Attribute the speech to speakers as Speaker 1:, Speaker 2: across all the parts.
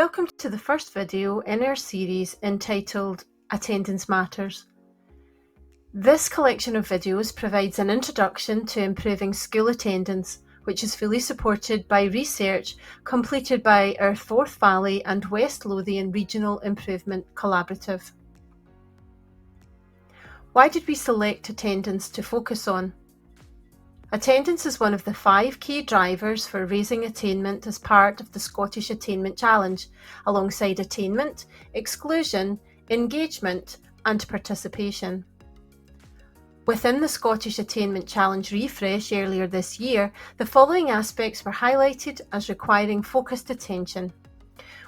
Speaker 1: Welcome to the first video in our series entitled Attendance Matters. This collection of videos provides an introduction to improving school attendance, which is fully supported by research completed by our Forth Valley and West Lothian Regional Improvement Collaborative. Why did we select attendance to focus on? Attendance is one of the 5 key drivers for raising attainment as part of the Scottish Attainment Challenge, alongside attainment, exclusion, engagement and participation. Within the Scottish Attainment Challenge refresh earlier this year, the following aspects were highlighted as requiring focused attention.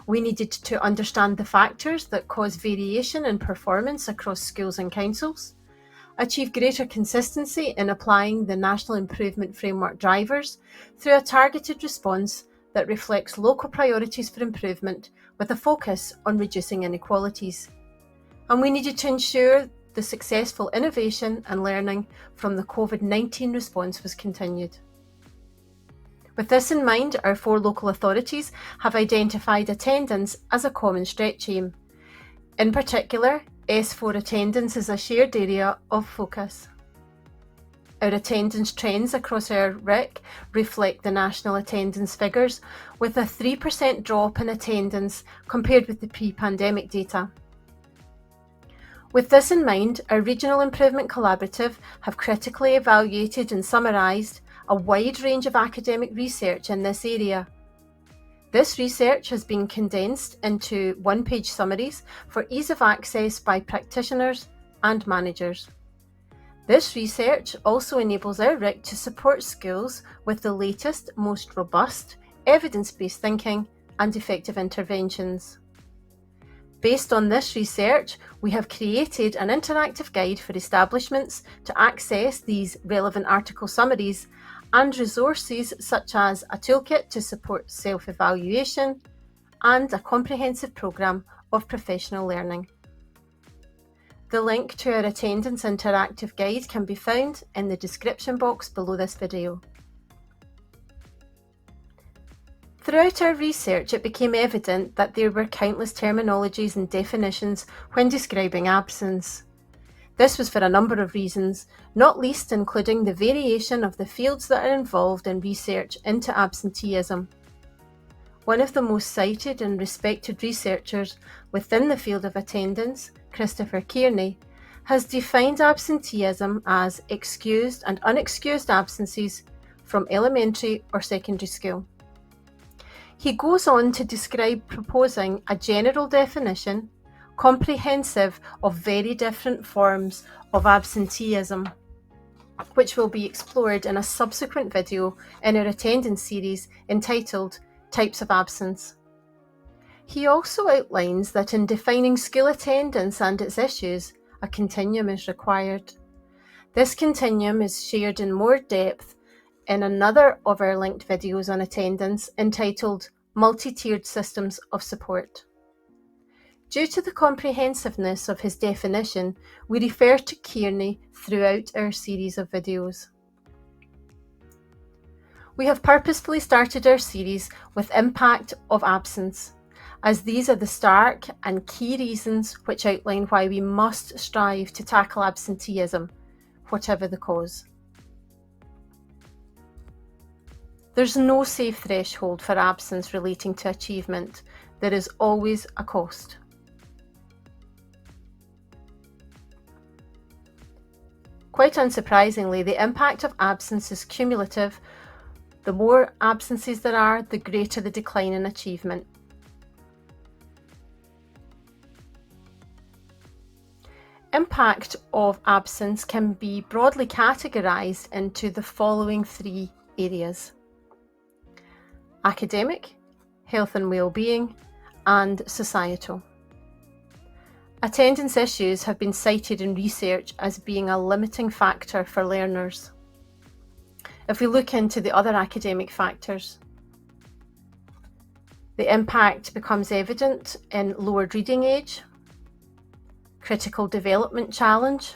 Speaker 1: We needed to understand the factors that cause variation in performance across schools and councils, achieve greater consistency in applying the National Improvement Framework drivers through a targeted response that reflects local priorities for improvement with a focus on reducing inequalities. And we needed to ensure the successful innovation and learning from the COVID-19 response was continued. With this in mind, our 4 local authorities have identified attendance as a common stretch aim. In particular, S4 attendance is a shared area of focus. Our attendance trends across our RIC reflect the national attendance figures, with a 3% drop in attendance compared with the pre-pandemic data. With this in mind, our Regional Improvement Collaborative have critically evaluated and summarised a wide range of academic research in this area. This research has been condensed into one-page summaries for ease of access by practitioners and managers. This research also enables our RIC to support schools with the latest, most robust, evidence-based thinking and effective interventions. Based on this research, we have created an interactive guide for establishments to access these relevant article summaries and resources such as a toolkit to support self-evaluation and a comprehensive programme of professional learning. The link to our attendance interactive guide can be found in the description box below this video. Throughout our research, it became evident that there were countless terminologies and definitions when describing absence. This was for a number of reasons, not least including the variation of the fields that are involved in research into absenteeism. One of the most cited and respected researchers within the field of attendance, Christopher Kearney, has defined absenteeism as excused and unexcused absences from elementary or secondary school. He goes on to describe proposing a general definition comprehensive of very different forms of absenteeism, which will be explored in a subsequent video in our attendance series entitled Types of Absence. He also outlines that in defining school attendance and its issues, a continuum is required. This continuum is shared in more depth in another of our linked videos on attendance entitled Multi-Tiered Systems of Support. Due to the comprehensiveness of his definition, we refer to Kearney throughout our series of videos. We have purposefully started our series with impact of absence, as these are the stark and key reasons which outline why we must strive to tackle absenteeism, whatever the cause. There's no safe threshold for absence relating to achievement. There is always a cost. Quite unsurprisingly, the impact of absence is cumulative. The more absences there are, the greater the decline in achievement. Impact of absence can be broadly categorised into the following 3 areas: academic, health and well-being, and societal. Attendance issues have been cited in research as being a limiting factor for learners. If we look into the other academic factors, the impact becomes evident in lowered reading age, critical development challenge,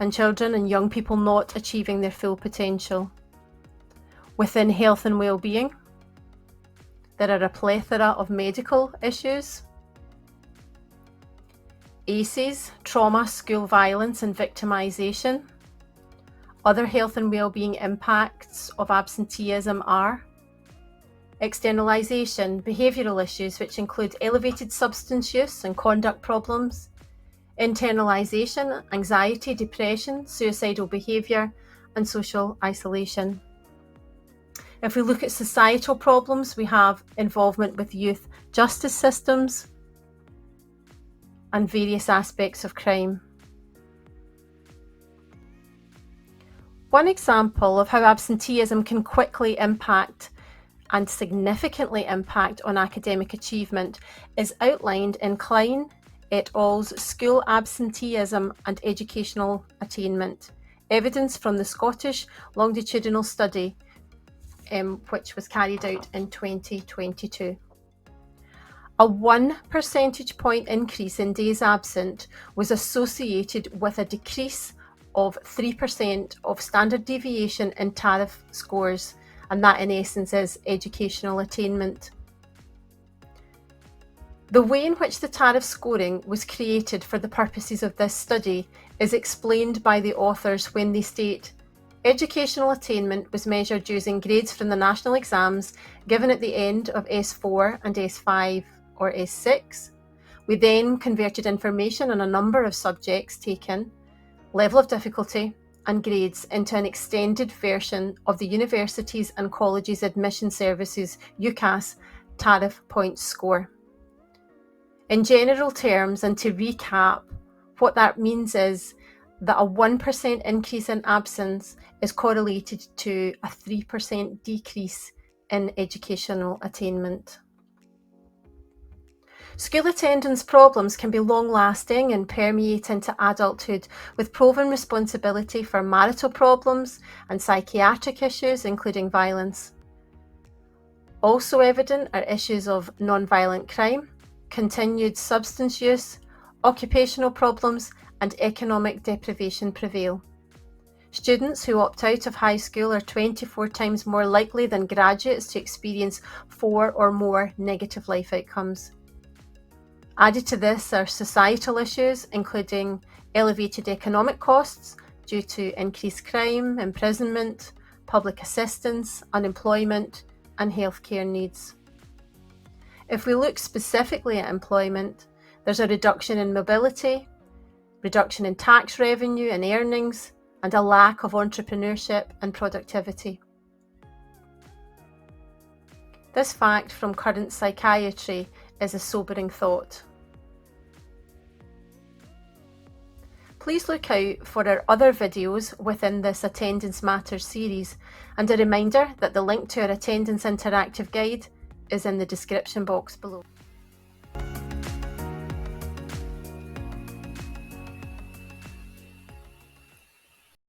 Speaker 1: and children and young people not achieving their full potential. Within health and well-being, There are a plethora of medical issues. ACEs, trauma, school violence and victimisation. Other health and wellbeing impacts of absenteeism are externalisation, behavioural issues which include elevated substance use and conduct problems, internalisation, anxiety, depression, suicidal behaviour and social isolation. If we look at societal problems, we have involvement with youth justice systems and various aspects of crime. One example of how absenteeism can quickly impact and significantly impact on academic achievement is outlined in Klein et al.'s School Absenteeism and Educational Attainment, evidence from the Scottish longitudinal study, which was carried out in 2022. A 1 percentage point increase in days absent was associated with a decrease of 3% of standard deviation in tariff scores, and that in essence is educational attainment. The way in which the tariff scoring was created for the purposes of this study is explained by the authors when they state, educational attainment was measured using grades from the national exams given at the end of S4 and S5 or S6. We then converted information on a number of subjects taken, level of difficulty and grades into an extended version of the Universities and Colleges Admission Services UCAS tariff points score. In general terms, and to recap, what that means is that a 1% increase in absence is correlated to a 3% decrease in educational attainment. School attendance problems can be long-lasting and permeate into adulthood, with proven responsibility for marital problems and psychiatric issues, including violence. Also evident are issues of non-violent crime, continued substance use, occupational problems, and economic deprivation prevail. Students who opt out of high school are 24 times more likely than graduates to experience 4 or more negative life outcomes. Added to this are societal issues, including elevated economic costs due to increased crime, imprisonment, public assistance, unemployment, and healthcare needs. If we look specifically at employment, there's a reduction in mobility, reduction in tax revenue and earnings, and a lack of entrepreneurship and productivity. This fact from current psychiatry is a sobering thought. Please look out for our other videos within this Attendance Matters series, and a reminder that the link to our Attendance Interactive Guide is in the description box below.